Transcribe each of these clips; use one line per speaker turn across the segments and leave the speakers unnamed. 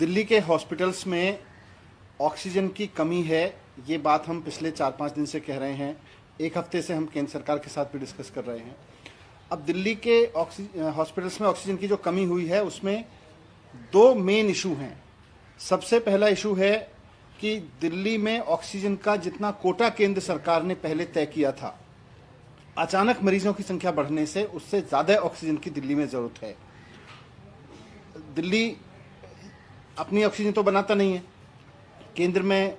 दिल्ली के हॉस्पिटल्स में ऑक्सीजन की कमी है। ये बात हम पिछले 4-5 दिन से कह रहे हैं। एक हफ्ते से हम केंद्र सरकार के साथ भी डिस्कस कर रहे हैं। अब दिल्ली के हॉस्पिटल्स में ऑक्सीजन की जो कमी हुई है उसमें दो मेन इशू हैं। सबसे पहला इशू है कि दिल्ली में ऑक्सीजन का जितना कोटा केंद्र सरकार ने पहले तय किया था, अचानक मरीजों की संख्या बढ़ने से उससे ज़्यादा ऑक्सीजन की दिल्ली में ज़रूरत है। दिल्ली अपनी ऑक्सीजन तो बनाता नहीं है। केंद्र में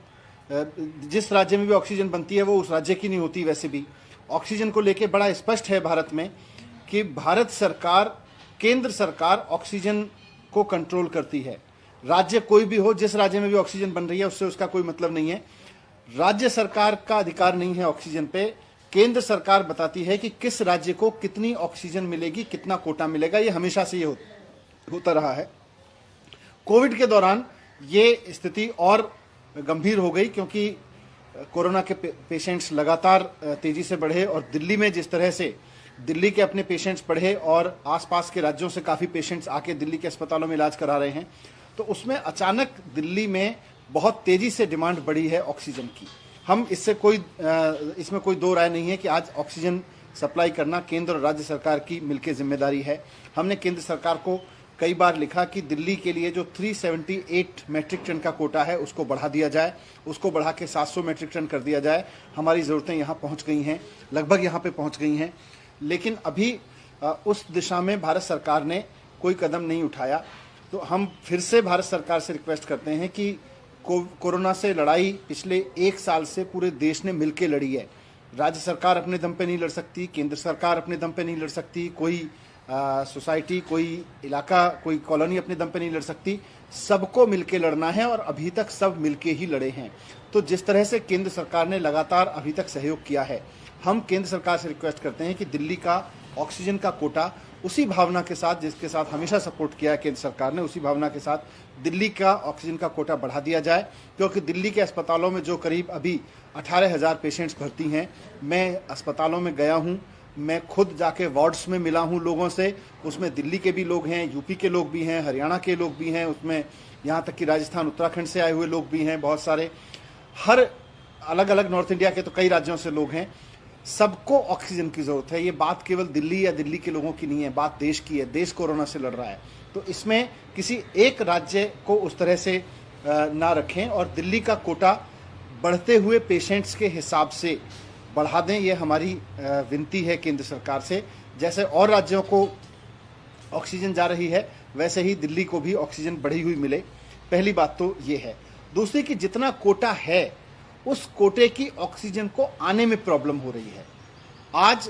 जिस राज्य में भी ऑक्सीजन बनती है वो उस राज्य की नहीं होती। वैसे भी ऑक्सीजन को लेके बड़ा स्पष्ट है भारत में कि भारत सरकार, केंद्र सरकार ऑक्सीजन को कंट्रोल करती है। राज्य कोई भी हो, जिस राज्य में भी ऑक्सीजन बन रही है उससे उसका कोई मतलब नहीं है। राज्य सरकार का अधिकार नहीं है ऑक्सीजन पे। केंद्र सरकार बताती है कि किस राज्य को कितनी ऑक्सीजन मिलेगी, कितना कोटा मिलेगा। ये हमेशा से ये होता रहा है। कोविड के दौरान ये स्थिति और गंभीर हो गई क्योंकि कोरोना के पेशेंट्स लगातार तेजी से बढ़े और दिल्ली में जिस तरह से दिल्ली के अपने पेशेंट्स बढ़े और आसपास के राज्यों से काफ़ी पेशेंट्स आके दिल्ली के अस्पतालों में इलाज करा रहे हैं, तो उसमें अचानक दिल्ली में बहुत तेजी से डिमांड बढ़ी है ऑक्सीजन की। हम इसमें कोई दो राय नहीं है कि आज ऑक्सीजन सप्लाई करना केंद्र और राज्य सरकार की मिलकर जिम्मेदारी है। हमने केंद्र सरकार को कई बार लिखा कि दिल्ली के लिए जो 378 मैट्रिक टन का कोटा है उसको बढ़ा दिया जाए, उसको बढ़ा के 700 मैट्रिक टन कर दिया जाए। हमारी ज़रूरतें यहाँ पहुँच गई हैं, लगभग यहाँ पे पहुँच गई हैं, लेकिन अभी उस दिशा में भारत सरकार ने कोई कदम नहीं उठाया। तो हम फिर से भारत सरकार से रिक्वेस्ट करते हैं कि कोरोना से लड़ाई पिछले 1 साल से पूरे देश ने मिलकर लड़ी है। राज्य सरकार अपने दम पे नहीं लड़ सकती, केंद्र सरकार अपने दम पे नहीं लड़ सकती, कोई सोसाइटी, कोई इलाका, कोई कॉलोनी अपने दम पे नहीं लड़ सकती। सबको मिलके लड़ना है और अभी तक सब मिलके ही लड़े हैं। तो जिस तरह से केंद्र सरकार ने लगातार अभी तक सहयोग किया है, हम केंद्र सरकार से रिक्वेस्ट करते हैं कि दिल्ली का ऑक्सीजन का कोटा उसी भावना के साथ, जिसके साथ हमेशा सपोर्ट किया है केंद्र सरकार ने, उसी भावना के साथ दिल्ली का ऑक्सीजन का कोटा बढ़ा दिया जाए। क्योंकि दिल्ली के अस्पतालों में जो करीब अभी 18,000 पेशेंट्स भर्ती हैं, मैं अस्पतालों में गया हूँ, मैं खुद जाके वार्ड्स में मिला हूँ लोगों से। उसमें दिल्ली के भी लोग हैं, यूपी के लोग भी हैं, हरियाणा के लोग भी हैं, उसमें यहाँ तक कि राजस्थान, उत्तराखंड से आए हुए लोग भी हैं, बहुत सारे, हर अलग अलग नॉर्थ इंडिया के तो कई राज्यों से लोग हैं। सबको ऑक्सीजन की ज़रूरत है। ये बात केवल दिल्ली या दिल्ली के लोगों की नहीं है, बात देश की है। देश कोरोना से लड़ रहा है, तो इसमें किसी एक राज्य को उस तरह से ना रखें और दिल्ली का कोटा बढ़ते हुए पेशेंट्स के हिसाब से बढ़ा दें। ये हमारी विनती है केंद्र सरकार से। जैसे और राज्यों को ऑक्सीजन जा रही है, वैसे ही दिल्ली को भी ऑक्सीजन बढ़ी हुई मिले। पहली बात तो ये है। दूसरी कि जितना कोटा है उस कोटे की ऑक्सीजन को आने में प्रॉब्लम हो रही है। आज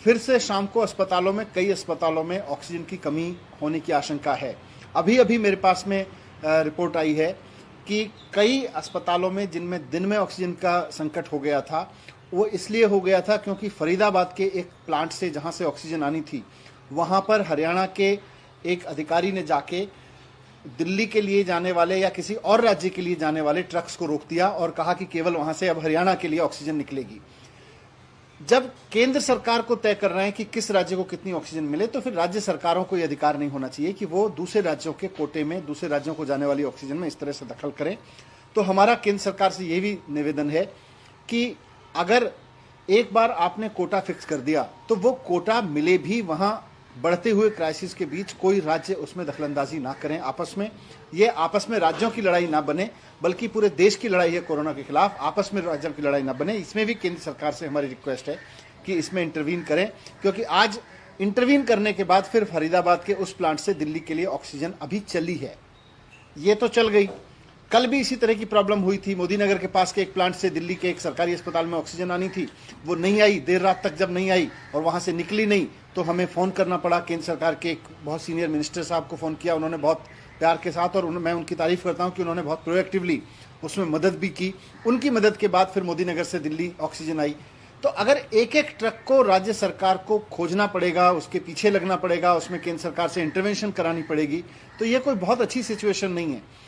फिर से शाम को अस्पतालों में, कई अस्पतालों में ऑक्सीजन की कमी होने की आशंका है। अभी अभी मेरे पास में रिपोर्ट आई है कि कई अस्पतालों में जिनमें दिन में ऑक्सीजन का संकट हो गया था, वो इसलिए हो गया था क्योंकि फरीदाबाद के एक प्लांट से जहां से ऑक्सीजन आनी थी, वहां पर हरियाणा के एक अधिकारी ने जाके दिल्ली के लिए जाने वाले या किसी और राज्य के लिए जाने वाले ट्रक्स को रोक दिया और कहा कि केवल वहां से अब हरियाणा के लिए ऑक्सीजन निकलेगी। जब केंद्र सरकार को तय कर रहे हैं कि किस राज्य को कितनी ऑक्सीजन मिले, तो फिर राज्य सरकारों को यह अधिकार नहीं होना चाहिए कि वो दूसरे राज्यों के कोटे में, दूसरे राज्यों को जाने वाली ऑक्सीजन में इस तरह से दखल करें। तो हमारा केंद्र सरकार से यह भी निवेदन है कि अगर एक बार आपने कोटा फिक्स कर दिया तो वो कोटा मिले भी वहां बढ़ते हुए क्राइसिस के बीच कोई राज्य उसमें दखलंदाजी ना करें आपस में। ये आपस में राज्यों की लड़ाई ना बने, बल्कि पूरे देश की लड़ाई है कोरोना के खिलाफ। आपस में राज्यों की लड़ाई ना बने। इसमें भी केंद्र सरकार से हमारी रिक्वेस्ट है कि इसमें इंटरवीन करें, क्योंकि आज इंटरवीन करने के बाद फिर फरीदाबाद के उस प्लांट से दिल्ली के लिए ऑक्सीजन अभी चली है। ये तो चल गई, कल भी इसी तरह की प्रॉब्लम हुई थी। मोदी नगर के पास के एक प्लांट से दिल्ली के एक सरकारी अस्पताल में ऑक्सीजन आनी थी, वो नहीं आई। देर रात तक जब नहीं आई और वहां से निकली नहीं, तो हमें फ़ोन करना पड़ा। केंद्र सरकार के एक बहुत सीनियर मिनिस्टर साहब को फ़ोन किया, उन्होंने बहुत प्यार के साथ, और मैं उनकी तारीफ़ करता हूं कि उन्होंने बहुत प्रोएक्टिवली उसमें मदद भी की। उनकी मदद के बाद फिर मोदी नगर से दिल्ली ऑक्सीजन आई। तो अगर एक एक ट्रक को राज्य सरकार को खोजना पड़ेगा, उसके पीछे लगना पड़ेगा, उसमें केंद्र सरकार से इंटरवेंशन करानी पड़ेगी, तो ये कोई बहुत अच्छी सिचुएशन नहीं है।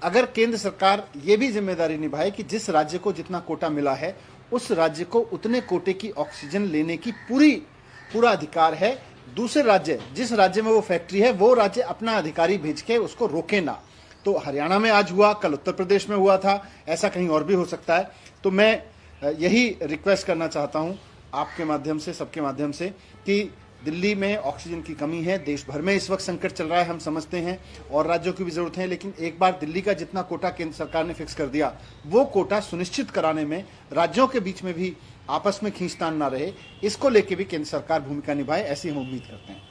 अगर केंद्र सरकार ये भी जिम्मेदारी निभाए कि जिस राज्य को जितना कोटा मिला है उस राज्य को उतने कोटे की ऑक्सीजन लेने की पूरा अधिकार है, दूसरे राज्य, जिस राज्य में वो फैक्ट्री है, वो राज्य अपना अधिकारी भेज के उसको रोके ना। तो हरियाणा में आज हुआ, कल उत्तर प्रदेश में हुआ था, ऐसा कहीं और भी हो सकता है। तो मैं यही रिक्वेस्ट करना चाहता हूं आपके माध्यम से, सबके माध्यम से, कि दिल्ली में ऑक्सीजन की कमी है, देश भर में इस वक्त संकट चल रहा है, हम समझते हैं, और राज्यों की भी जरूरत है, लेकिन एक बार दिल्ली का जितना कोटा केंद्र सरकार ने फिक्स कर दिया, वो कोटा सुनिश्चित कराने में राज्यों के बीच में भी आपस में खींचतान ना रहे, इसको लेके भी केंद्र सरकार भूमिका निभाए, ऐसी हम उम्मीद करते हैं।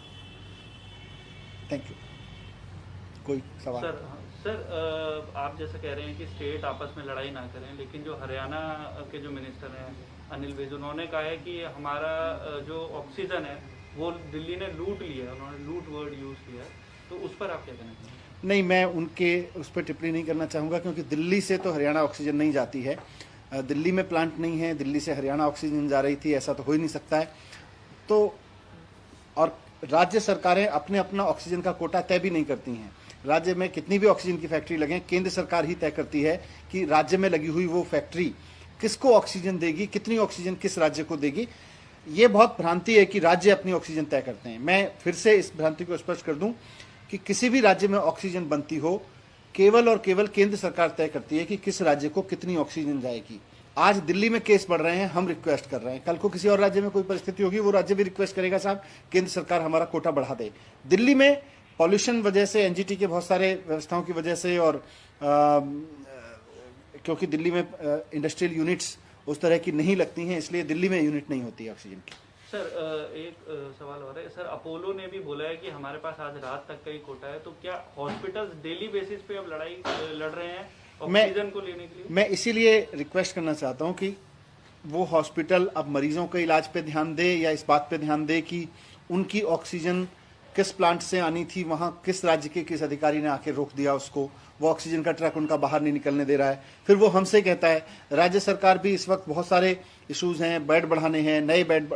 Thank you. कोई सवाल?
सर आप जैसा कह रहे हैं कि स्टेट आपस में लड़ाई ना करें, लेकिन जो हरियाणा के जो मिनिस्टर हैं अनिल विज, उन्होंने कहा है कि हमारा जो ऑक्सीजन है वो दिल्ली ने लूट लिया है, उन्होंने लूट वर्ड यूज किया है, तो उस पर आप क्या कहना चाहेंगे?
नहीं, मैं उनके उस पर टिप्पणी नहीं करना चाहूँगा, क्योंकि दिल्ली से तो हरियाणा ऑक्सीजन नहीं जाती है, दिल्ली में प्लांट नहीं है, दिल्ली से हरियाणा ऑक्सीजन जा रही थी, ऐसा तो हो ही नहीं सकता है। तो और राज्य सरकारें अपने अपना ऑक्सीजन का कोटा तय भी नहीं करती हैं। राज्य में कितनी भी ऑक्सीजन की फैक्ट्री लगे, केंद्र सरकार ही तय करती है कि राज्य में लगी हुई वो फैक्ट्री किसको ऑक्सीजन देगी, कितनी ऑक्सीजन किस राज्य को देगी। ये बहुत भ्रांति है कि राज्य अपनी ऑक्सीजन तय करते हैं। मैं फिर से इस भ्रांति को स्पष्ट कर दूं कि किसी भी राज्य में ऑक्सीजन बनती हो, केवल और केवल केंद्र सरकार तय करती है कि किस राज्य को कितनी ऑक्सीजन जाएगी। आज दिल्ली में केस बढ़ रहे हैं, हम रिक्वेस्ट कर रहे हैं, कल को किसी और राज्य में कोई परिस्थिति होगी, वो राज्य भी रिक्वेस्ट करेगा, साहब केंद्र सरकार हमारा कोटा बढ़ा दे। दिल्ली में पॉल्यूशन वजह से, एनजीटी के बहुत सारे व्यवस्थाओं की वजह से, और क्योंकि दिल्ली में इंडस्ट्रियल यूनिट्स उस तरह की नहीं लगती हैं, इसलिए दिल्ली में यूनिट नहीं होती है ऑक्सीजन की।
सर एक सवाल और है सर, अपोलो ने भी बोला है कि हमारे पास आज रात तक का ही कोटा है, तो क्या हॉस्पिटल्स डेली बेसिस पे अब लड़ाई लड़ रहे हैं ऑक्सीजन को लेने के लिए?
मैं इसीलिए रिक्वेस्ट करना चाहता हूं कि वो हॉस्पिटल अब मरीजों के इलाज पे ध्यान दे, या इस बात पे ध्यान दे कि उनकी ऑक्सीजन किस प्लांट से आनी थी, वहां किस राज्य के किस अधिकारी ने आके रोक दिया उसको, वो ऑक्सीजन का ट्रक उनका बाहर नहीं निकलने दे रहा है। फिर वो हमसे कहता है, राज्य सरकार भी इस वक्त बहुत सारे इश्यूज हैं, बेड बढ़ाने हैं, नए बेड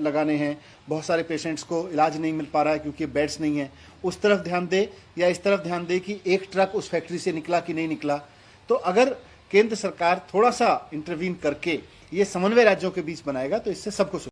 लगाने हैं, बहुत सारे पेशेंट्स को इलाज नहीं मिल पा रहा है क्योंकि बेड्स नहीं है। उस तरफ ध्यान दे, या इस तरफ ध्यान दे कि एक ट्रक उस फैक्ट्री से निकला कि नहीं निकला। तो अगर केंद्र सरकार थोड़ा सा इंटरवीन करके ये समन्वय राज्यों के बीच बनाएगा, तो इससे सबको